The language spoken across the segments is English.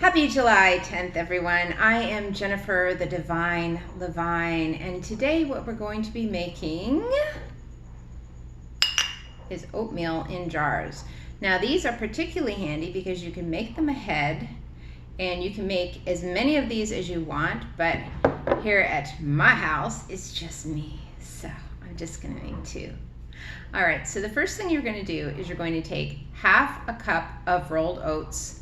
Happy July 10th, everyone. I am Jennifer the Divine Levine, and today what we're going to be making is oatmeal in jars. Now these are particularly handy because you can make them ahead and you can make as many of these as you want, but here at my house it's just me, so I'm just gonna make two. All right, so the first thing you're gonna do is you're going to take half a cup of rolled oats.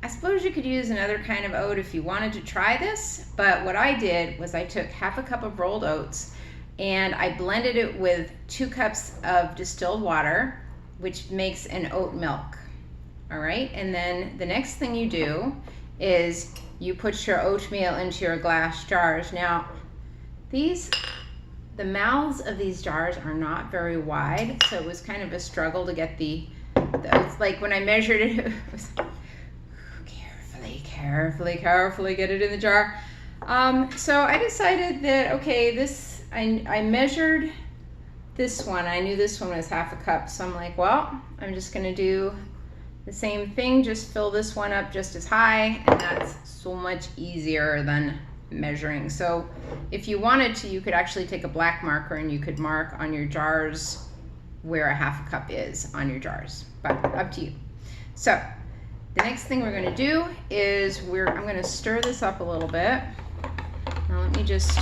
I suppose you could use another kind of oat if you wanted to try this, but what I did was I took half a cup of rolled oats and I blended it with 2 cups of distilled water, which makes an oat milk. All right, and then the next thing you do is you put your oatmeal into your glass jars. Now, the mouths of these jars are not very wide, so it was kind of a struggle to get the oats. Like when I measured it, it was carefully get it in the jar. So I decided that, okay, I measured this one. I knew this one was half a cup, so I'm like, well, I'm just gonna do the same thing, just fill this one up just as high, and that's so much easier than measuring. So if you wanted to, you could actually take a black marker and you could mark on your jars where a half a cup is on your jars, but up to you. So the next thing we're going to do is I'm going to stir this up a little bit. Now let me just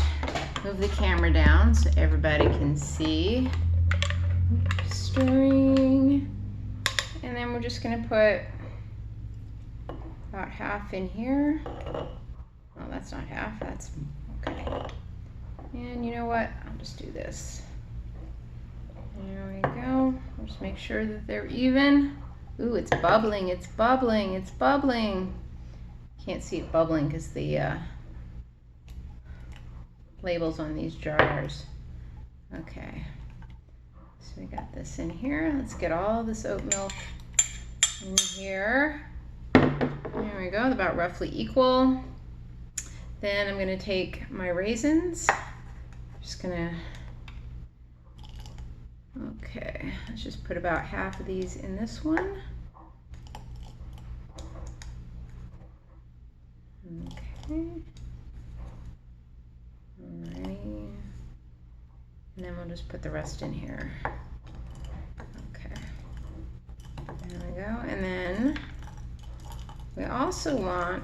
move the camera down so everybody can see. Stirring. And then we're just going to put about half in here. Oh, that's not half, that's okay. And you know what? I'll just do this. There we go. I'll just make sure that they're even. Ooh, it's bubbling, it's bubbling, it's bubbling. Can't see it bubbling because the labels on these jars. Okay, so we got this in here. Let's get all this oat milk in here. There we go, about roughly equal. Then I'm gonna take my raisins. Just gonna, okay, let's just put about half of these in this one. Okay. Alrighty. And then we'll just put the rest in here. Okay. There we go. And then we also want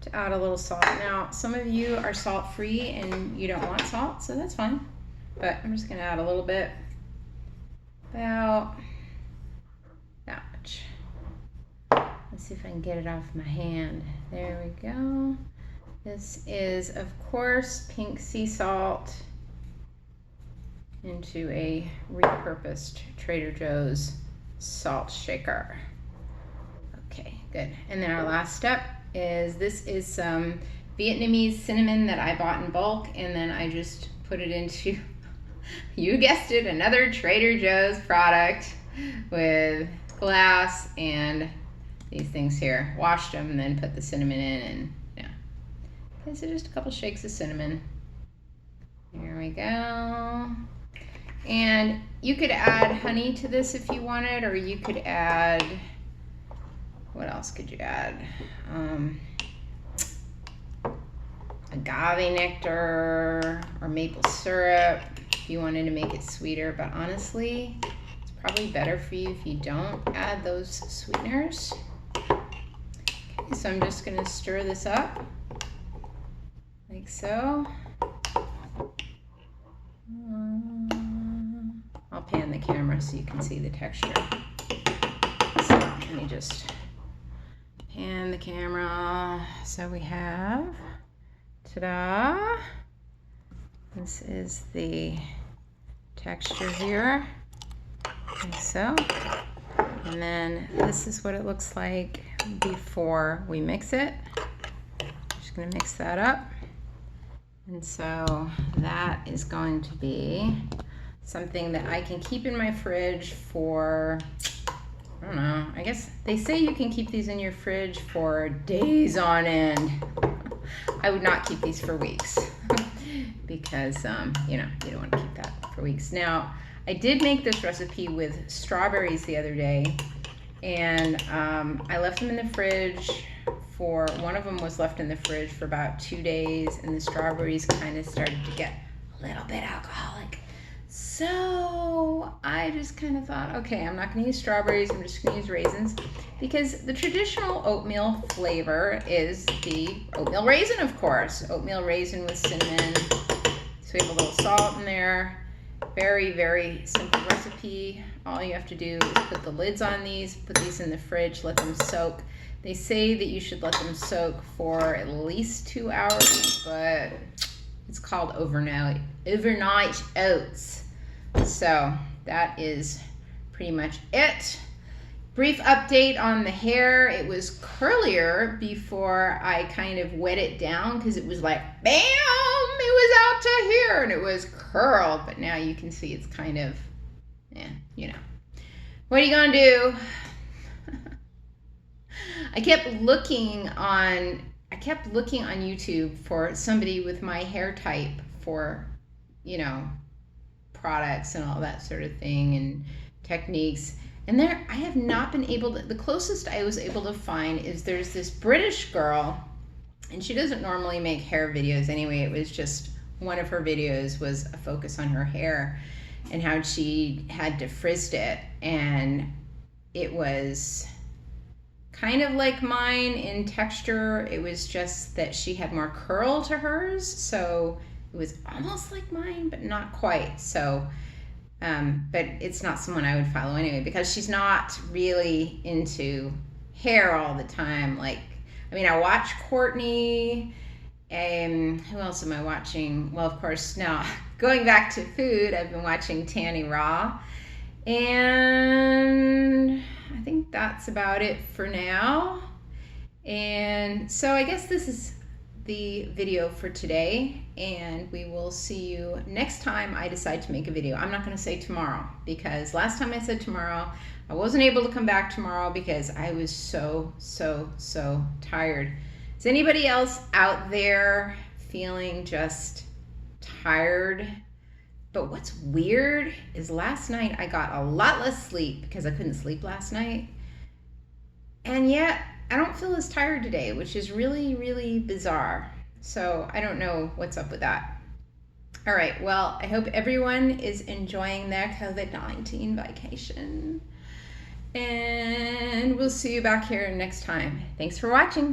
to add a little salt. Now, some of you are salt-free and you don't want salt, so that's fine. But I'm just gonna add a little bit. About that much. Let's see if I can get it off my hand. There we go. This is, of course, pink sea salt into a repurposed Trader Joe's salt shaker. Okay, good. And then our last step is, this is some Vietnamese cinnamon that I bought in bulk, and then I just put it into, you guessed it, another Trader Joe's product with glass and these things here. Washed them and then put the cinnamon in, and yeah. Okay, so just a couple shakes of cinnamon. Here we go. And you could add honey to this if you wanted, or you could add, what else could you add? Agave nectar or maple syrup if you wanted to make it sweeter, but honestly, it's probably better for you if you don't add those sweeteners. Okay, so I'm just gonna stir this up like so. I'll pan the camera so you can see the texture. So let me just pan the camera. So we have, ta-da! This is the texture here, like so. And then this is what it looks like before we mix it. Just gonna mix that up. And so that is going to be something that I can keep in my fridge for, I don't know, I guess they say you can keep these in your fridge for days on end. I would not keep these for weeks because, you know, you don't want to keep that for weeks. Now, I did make this recipe with strawberries the other day, and I left them in the fridge for, one of them was left in the fridge for about 2 days, and the strawberries kind of started to get a little bit alcoholic. So I just kind of thought, okay, I'm not going to use strawberries, I'm just going to use raisins, because the traditional oatmeal flavor is the oatmeal raisin, of course. Oatmeal raisin with cinnamon. So we have a little salt in there. Very, very simple recipe. All you have to do is put the lids on these, put these in the fridge, let them soak. They say that you should let them soak for at least 2 hours, but it's called overnight oats. So that is pretty much it. Brief update on the hair. It was curlier before I kind of wet it down, because it was like, bam, it was out to here, and it was curled. But now you can see it's kind of, yeah, you know. What are you gonna do? I kept looking on YouTube for somebody with my hair type for, you know, products and all that sort of thing and techniques. And there, I have not been able to, the closest I was able to find is there's this British girl, and she doesn't normally make hair videos anyway. It was just one of her videos was a focus on her hair and how she had defrizzed it. And it was kind of like mine in texture. It was just that she had more curl to hers. So it was almost like mine, but not quite. So, but it's not someone I would follow anyway, because she's not really into hair all the time. Like, I mean, I watch Courtney, and who else am I watching? Well, of course, now going back to food, I've been watching Tanny Raw, and I think that's about it for now. And so I guess this is the video for today, and we will see you next time I decide to make a video. I'm not going to say tomorrow, because last time I said tomorrow, I wasn't able to come back tomorrow because I was so tired. Is anybody else out there feeling just tired? But what's weird is last night I got a lot less sleep because I couldn't sleep last night, and yet I don't feel as tired today, which is really, really bizarre. So I don't know what's up with that. All right, well, I hope everyone is enjoying their COVID-19 vacation. And we'll see you back here next time. Thanks for watching.